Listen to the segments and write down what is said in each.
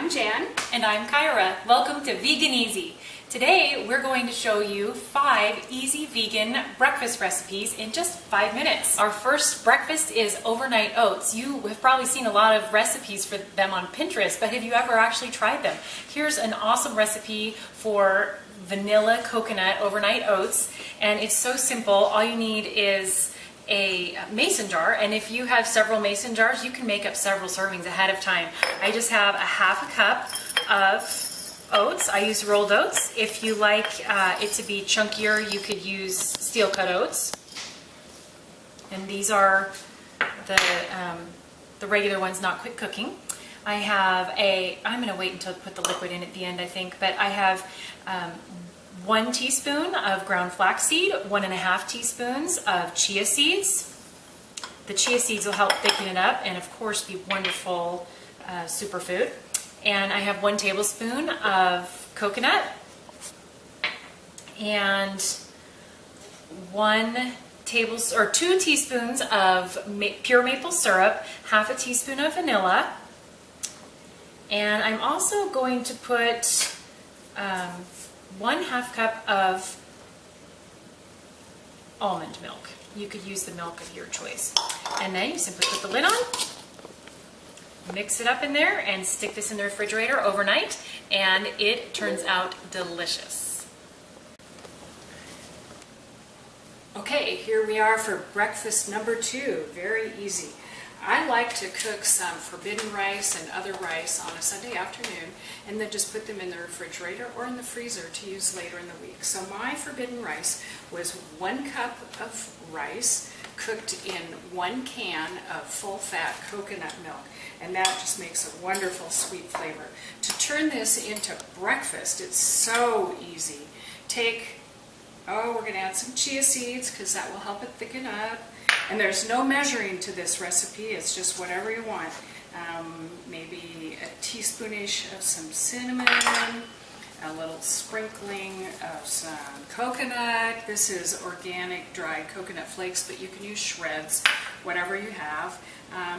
I'm Jan. And I'm Kyra. Welcome to Vegan Easy. Today we're going to show you 5 easy vegan breakfast recipes in just 5 minutes. Our first breakfast is overnight oats. You have probably seen a lot of recipes for them on Pinterest, but have you ever actually tried them? Here's an awesome recipe for vanilla coconut overnight oats, and it's so simple. All you need is a mason jar, and if you have several mason jars, you can make up several servings ahead of time. I just have a half a cup of oats. I use rolled oats. If you like it to be chunkier, you could use steel cut oats. And these are the regular ones, not quick cooking. I have I'm going to wait until I put the liquid in at the end, I think, but I have 1 teaspoon of ground flaxseed, 1.5 teaspoons of chia seeds. The chia seeds will help thicken it up and of course be wonderful superfood. And I have 1 tablespoon of coconut and 2 teaspoons of pure maple syrup, half a teaspoon of vanilla, and I'm also going to put 1/2 cup of almond milk. You could use the milk of your choice. And then you simply put the lid on, mix it up in there, and stick this in the refrigerator overnight, and it turns out delicious. Okay, here we are for breakfast number 2. Very easy. I like to cook some forbidden rice and other rice on a Sunday afternoon and then just put them in the refrigerator or in the freezer to use later in the week. So my forbidden rice was 1 cup of rice cooked in 1 can of full-fat coconut milk, and that just makes a wonderful sweet flavor. To turn this into breakfast, it's so easy. We're going to add some chia seeds because that will help it thicken up. And there's no measuring to this recipe, it's just whatever you want. Maybe a teaspoonish of some cinnamon, a little sprinkling of some coconut. This is organic dried coconut flakes, but you can use shreds, whatever you have.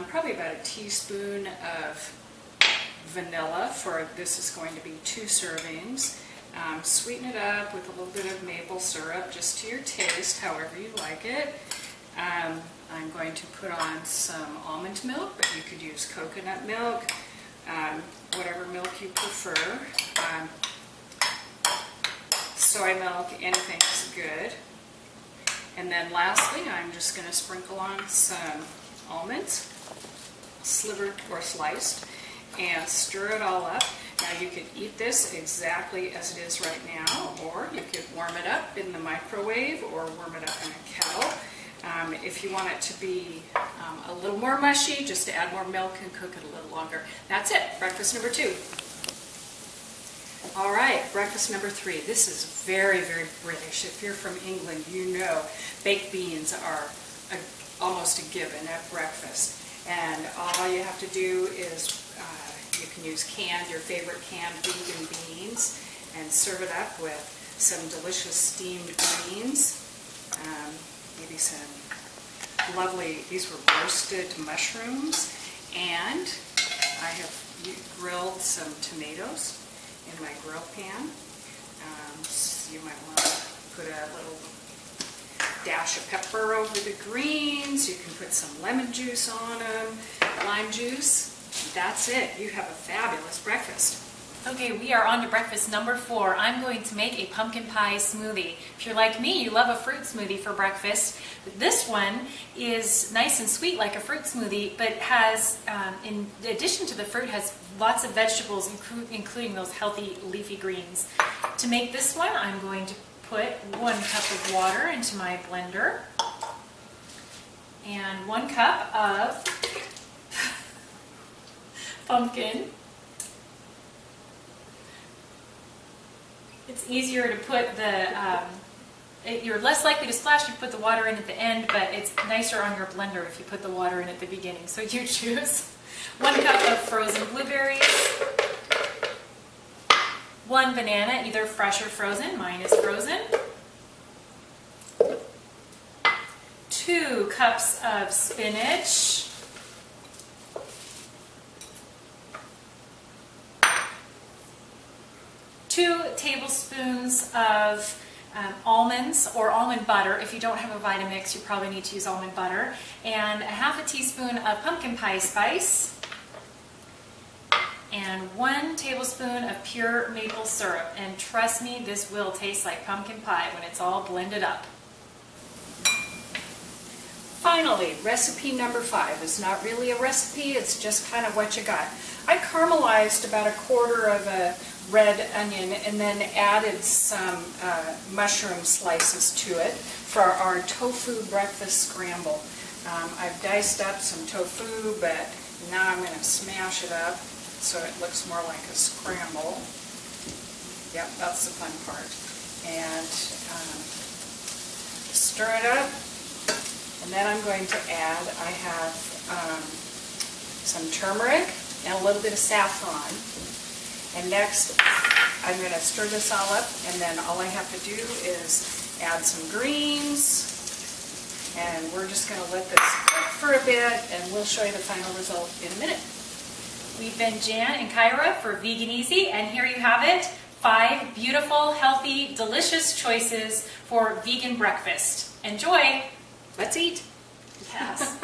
Probably about a teaspoon of vanilla, for this is going to be 2 servings. Sweeten it up with a little bit of maple syrup, just to your taste, however you like it. I'm going to put on some almond milk, but you could use coconut milk, whatever milk you prefer. Soy milk, anything is good. And then lastly, I'm just going to sprinkle on some almonds, slivered or sliced, and stir it all up. Now you could eat this exactly as it is right now, or you could warm it up in the microwave or warm it up in a kettle. If you want it to be a little more mushy, just to add more milk and cook it a little longer. That's it, breakfast number 2. All right, breakfast number 3. This is very, very British. If you're from England, you know baked beans are almost a given at breakfast. And all you have to do is you can use your favorite canned vegan beans, and serve it up with some delicious steamed greens. Maybe some these were roasted mushrooms, and I have grilled some tomatoes in my grill pan. So you might want to put a little dash of pepper over the greens. You can put some lemon juice on them, lime juice. That's it. You have a fabulous breakfast. Okay, we are on to breakfast number 4. I'm going to make a pumpkin pie smoothie. If you're like me, you love a fruit smoothie for breakfast. This one is nice and sweet like a fruit smoothie, but has, in addition to the fruit, has lots of vegetables, including those healthy leafy greens. To make this one, I'm going to put 1 cup of water into my blender and 1 cup of pumpkin. It's easier to put you're less likely to splash if you put the water in at the end, but it's nicer on your blender if you put the water in at the beginning. So you choose. 1 cup of frozen blueberries, 1 banana, either fresh or frozen. Mine is frozen. 2 cups of spinach, 2 tablespoons of almonds or almond butter. If you don't have a Vitamix, you probably need to use almond butter. And a half a teaspoon of pumpkin pie spice. And 1 tablespoon of pure maple syrup. And trust me, this will taste like pumpkin pie when it's all blended up. Finally, recipe number 5 is not really a recipe, it's just kind of what you got. I caramelized about a quarter of a red onion and then added some mushroom slices to it for our tofu breakfast scramble. I've diced up some tofu, but now I'm going to smash it up so it looks more like a scramble. Yep, that's the fun part. And stir it up. And then I'm going to add, I have some turmeric and a little bit of saffron. And next, I'm going to stir this all up, and then all I have to do is add some greens. And we're just going to let this cook for a bit, and we'll show you the final result in a minute. We've been Jan and Kyra for Vegan Easy, and here you have it. 5 beautiful, healthy, delicious choices for vegan breakfast. Enjoy! Let's eat. Yes.